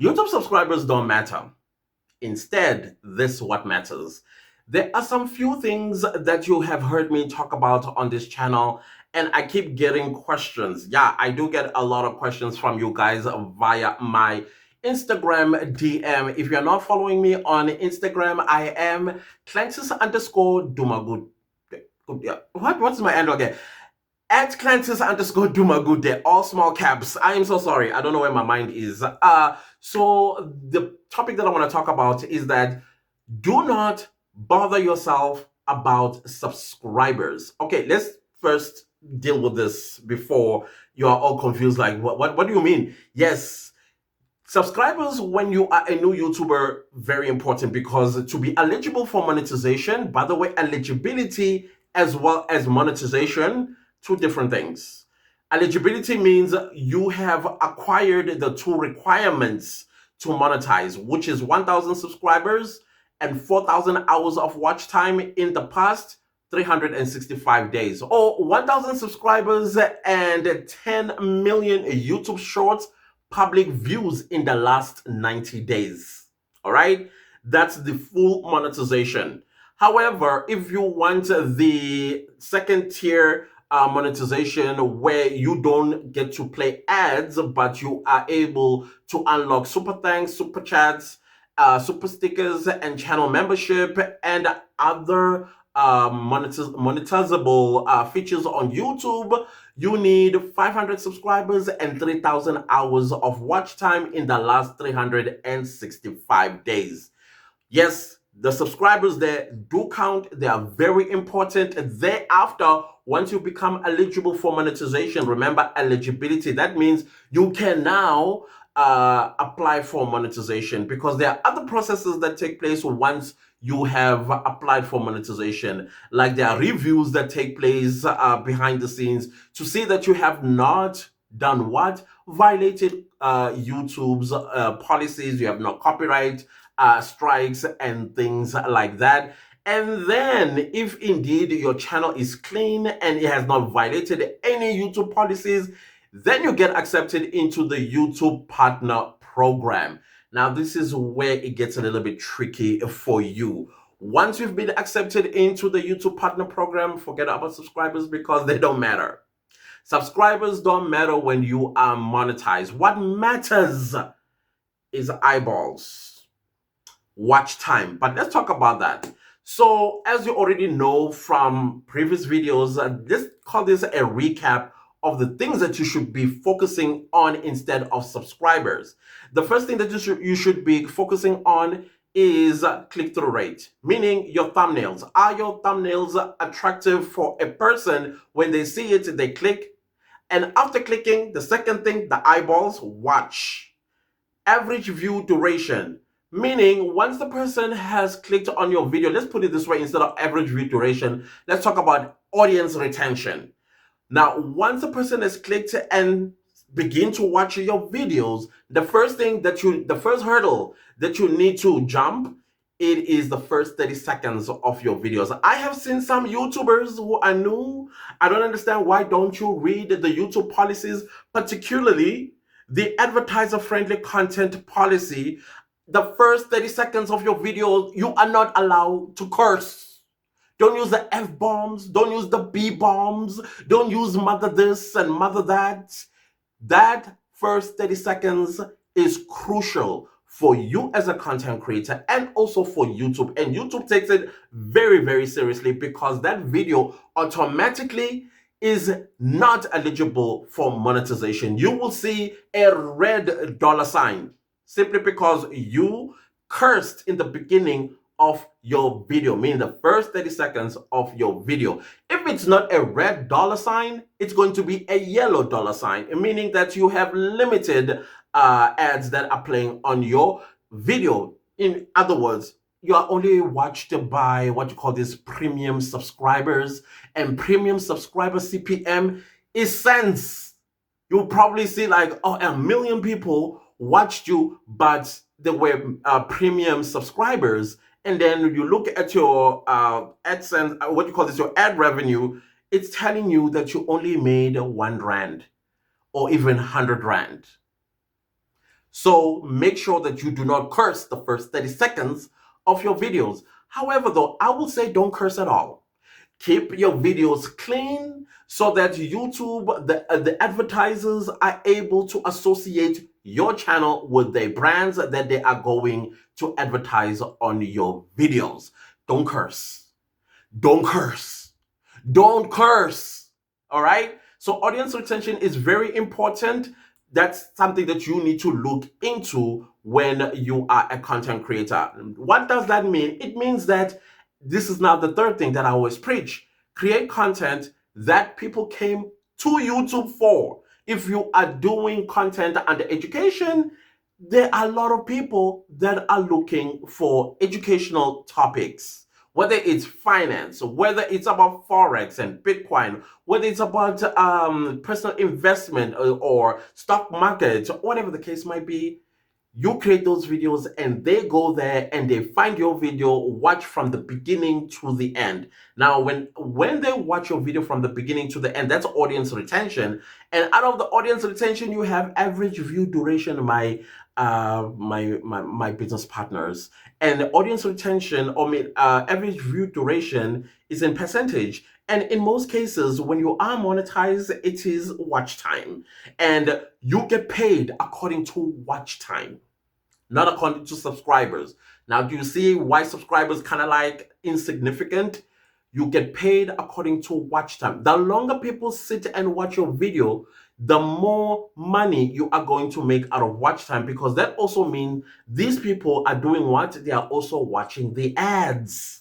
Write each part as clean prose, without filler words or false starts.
YouTube subscribers don't matter. Instead, this is what matters. There are some few things that you have heard me talk about on this channel, and I keep getting questions. Yeah, I do get a lot of questions from you guys via my Instagram DM. If you're not following me on Instagram, I am Clantis underscore Dumagood. Yeah. What's my handle again? At Clantis underscore Dumagood. They're all small caps. I am so sorry. I don't know where my mind is. So the topic that I want to talk about is that do not bother yourself about subscribers. Okay, let's first deal with this before you are all confused. Like, what do you mean? Yes, subscribers when you are a new YouTuber, very important, because to be eligible for monetization, by the way, eligibility as well as monetization, two different things. Eligibility means you have acquired the two requirements to monetize, which is 1,000 subscribers and 4,000 hours of watch time in the past 365 days, or 1,000 subscribers and 10 million YouTube shorts public views in the last 90 days. All right, that's the full monetization. However, if you want the second tier monetization, where you don't get to play ads, but you are able to unlock super thanks, super chats, super stickers, and channel membership, and other monetizable features on YouTube, you need 500 subscribers and 3,000 hours of watch time in the last 365 days. Yes, the subscribers there do count. They are very important. Thereafter, once you become eligible for monetization, remember eligibility. That means you can now apply for monetization, because there are other processes that take place once you have applied for monetization. Like there are reviews that take place behind the scenes to see that you have not done what? Violated YouTube's policies. You have no copyright strikes and things like that. And then if indeed your channel is clean and it has not violated any YouTube policies, then you get accepted into the YouTube Partner Program. Now, this is where it gets a little bit tricky for you. Once you've been accepted into the YouTube Partner Program, forget about subscribers, because they don't matter. Subscribers don't matter when you are monetized. What matters is eyeballs, watch time. But let's talk about that. So as you already know from previous videos, let's call this a recap of the things that you should be focusing on instead of subscribers. The first thing that you should be focusing on is click-through rate, meaning your thumbnails. Are your thumbnails attractive for a person? When they see it, they click. And after clicking, the second thing, the eyeballs, watch. Average view duration, meaning once the person has clicked on your video, let's put it this way, instead of average view duration, let's talk about audience retention. Now, once the person has clicked and begin to watch your videos, the first hurdle that you need to jump, it is the first 30 seconds of your videos. I have seen some YouTubers who are new. I don't understand, why don't you read the YouTube policies, particularly the advertiser-friendly content policy? The first 30 seconds of your video, you are not allowed to curse. Don't use the F-bombs. Don't use the B-bombs. Don't use mother this and mother that. That first 30 seconds is crucial for you as a content creator and also for YouTube. And YouTube takes it very, very seriously, because that video automatically is not eligible for monetization. You will see a red dollar sign simply because you cursed in the beginning of your video, meaning the first 30 seconds of your video. If it's not a red dollar sign, it's going to be a yellow dollar sign, meaning that you have limited ads that are playing on your video. In other words, you are only watched by what you call these premium subscribers, and premium subscriber CPM is cents. You'll probably see like, oh, 1 million people watched you, but they were premium subscribers. And then you look at your AdSense, what you call this, your ad revenue, it's telling you that you only made 1 rand or even 100 rand. So make sure that you do not curse the first 30 seconds of your videos. However, though, I will say don't curse at all. Keep your videos clean so that YouTube, the advertisers are able to associate your channel with the brands that they are going to advertise on your videos. Don't curse. Don't curse. Don't curse. All right? So audience retention is very important. That's something that you need to look into when you are a content creator. What does that mean? It means that this is now the third thing that I always preach. Create content that people came to YouTube for. If you are doing content under education, there are a lot of people that are looking for educational topics, whether it's finance, whether it's about Forex and Bitcoin, whether it's about personal investment or stock market, whatever the case might be. You create those videos and they go there and they find your video, watch from the beginning to the end. Now, when they watch your video from the beginning to the end, that's audience retention. And out of the audience retention, you have average view duration, my business partners. And the audience retention, average view duration is in percentage. And in most cases, when you are monetized, it is watch time. And you get paid according to watch time, not according to subscribers. Now, do you see why subscribers kind of like insignificant? You get paid according to watch time. The longer people sit and watch your video, the more money you are going to make out of watch time, because that also means these people are doing what? They are also watching the ads.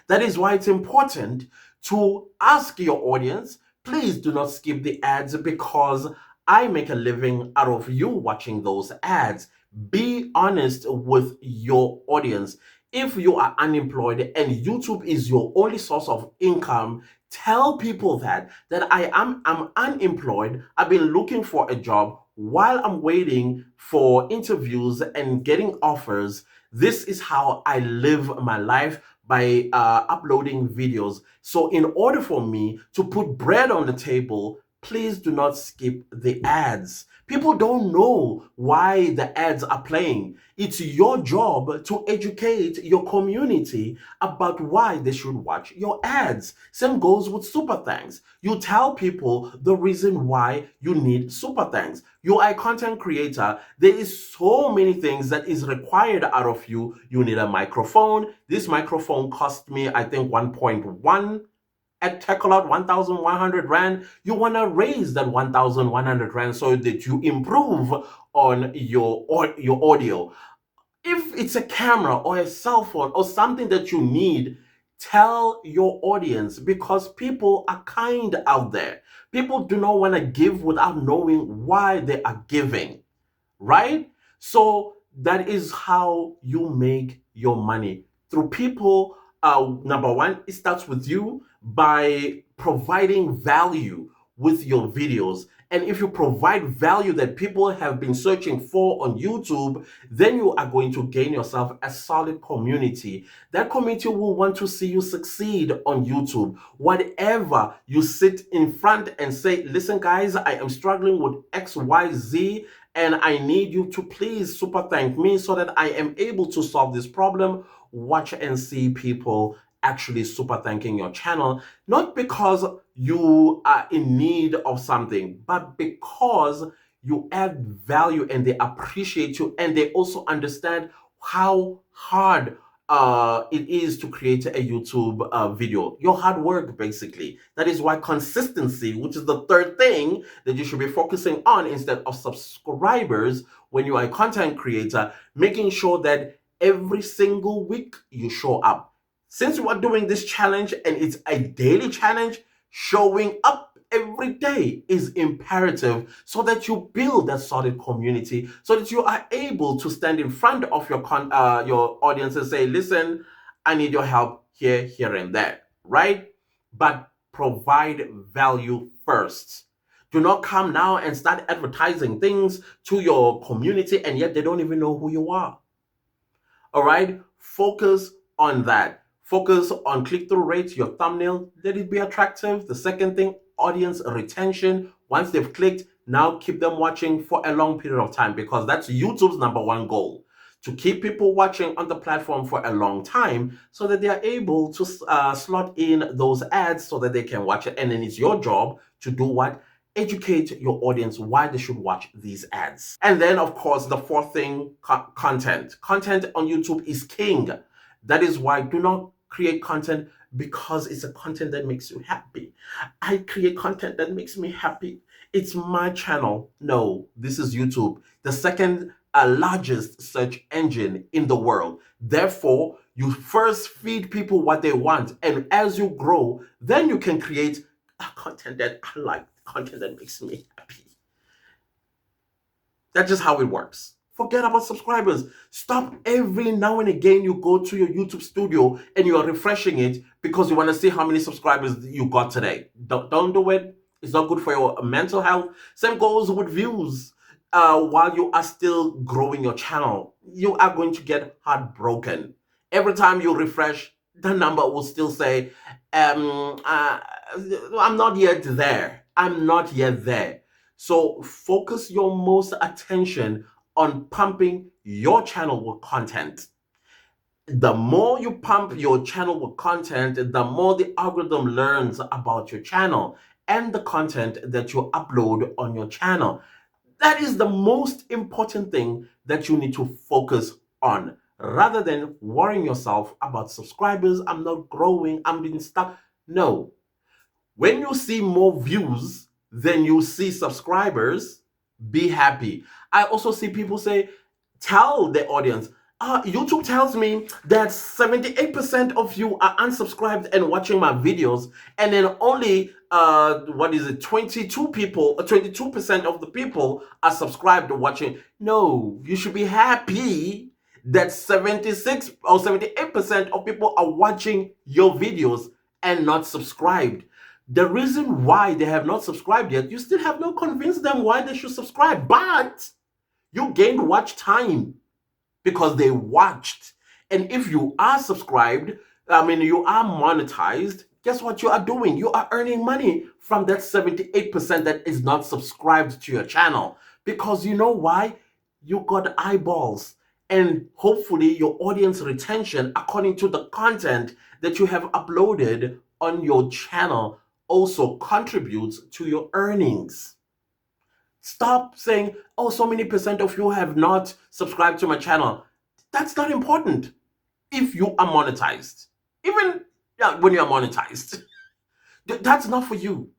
That is why it's important to ask your audience, please do not skip the ads, because I make a living out of you watching those ads. Be honest with your audience. If you are unemployed and YouTube is your only source of income, tell people that I'm unemployed. I've been looking for a job while I'm waiting for interviews and getting offers. This is how I live my life, by uploading videos. So in order for me to put bread on the table, please do not skip the ads. People don't know why the ads are playing. It's your job to educate your community about why they should watch your ads. Same goes with super thanks. You tell people the reason why you need super thanks. You are a content creator. There is so many things that is required out of you. You need a microphone. This microphone cost me, I think, 1.1 at Techalot, 1,100 Rand. You want to raise that 1,100 Rand so that you improve on your audio. If it's a camera or a cell phone or something that you need, tell your audience, because people are kind out there. People do not want to give without knowing why they are giving, right? So that is how you make your money, through people. Number one, it starts with you by providing value with your videos. And if you provide value that people have been searching for on YouTube, then you are going to gain yourself a solid community. That community will want to see you succeed on YouTube. Whatever you sit in front and say, listen, guys, I am struggling with XYZ, and I need you to please super thank me so that I am able to solve this problem. Watch and see people actually super thanking your channel, not because you are in need of something, but because you add value and they appreciate you, and they also understand how hard it is to create a YouTube video. Your hard work, basically. That is why consistency, which is the third thing that you should be focusing on instead of subscribers when you are a content creator, making sure that every single week you show up. Since we are doing this challenge and it's a daily challenge, showing up every day is imperative so that you build that solid community, so that you are able to stand in front of your audience and say, listen, I need your help here, here, and there, right? But provide value first. Do not come now and start advertising things to your community and yet they don't even know who you are. All right? Focus on that. Focus on click-through rate, your thumbnail, let it be attractive. The second thing, audience retention. Once they've clicked, now keep them watching for a long period of time, because that's YouTube's number one goal, to keep people watching on the platform for a long time so that they are able to slot in those ads so that they can watch it. And then it's your job to do what? Educate your audience why they should watch these ads. And then, of course, the fourth thing, content. Content on YouTube is king. That is why do not create content because it's a content that makes you happy. I create content that makes me happy. It's my channel. No, this is YouTube, the second largest search engine in the world. Therefore, you first feed people what they want. And as you grow, then you can create content that I like, content that makes me happy. That's just how it works. Forget about subscribers. Stop every now and again you go to your YouTube studio and you are refreshing it because you want to see how many subscribers you got today. Don't do it. It's not good for your mental health. Same goes with views. While you are still growing your channel, you are going to get heartbroken. Every time you refresh, the number will still say, I'm not yet there. I'm not yet there. So focus your most attention on pumping your channel with content. The more you pump your channel with content, the more the algorithm learns about your channel and the content that you upload on your channel. That is the most important thing that you need to focus on, rather than worrying yourself about subscribers. I'm not growing, I'm being stuck. No. When you see more views than you see subscribers, be happy. I also see people say, tell the audience, YouTube tells me that 78% of you are unsubscribed and watching my videos, and then only 22% of the people are subscribed or watching. No, you should be happy that 76 or 78% of people are watching your videos and not subscribed. The reason why they have not subscribed yet, you still have not convinced them why they should subscribe, but you gained watch time because they watched. And if you are subscribed, you are monetized, guess what you are doing? You are earning money from that 78% that is not subscribed to your channel. Because you know why? You got eyeballs. And hopefully your audience retention, according to the content that you have uploaded on your channel, also contributes to your earnings. Stop saying, oh, so many percent of you have not subscribed to my channel. That's not important if you are monetized. Even when you are monetized, that's not for you.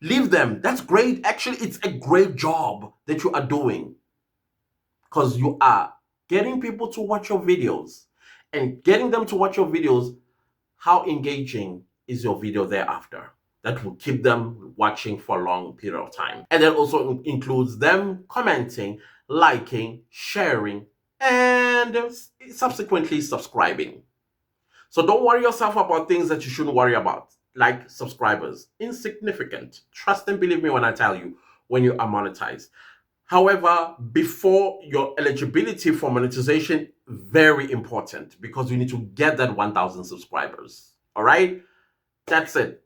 Leave them. That's great. Actually, it's a great job that you are doing, because you are getting people to watch your videos, and getting them to watch your videos. How engaging is your video thereafter? That will keep them watching for a long period of time. And that also includes them commenting, liking, sharing, and subsequently subscribing. So don't worry yourself about things that you shouldn't worry about, like subscribers. Insignificant. Trust and believe me when I tell you, when you are monetized. However, before your eligibility for monetization, very important, because you need to get that 1,000 subscribers. All right? That's it.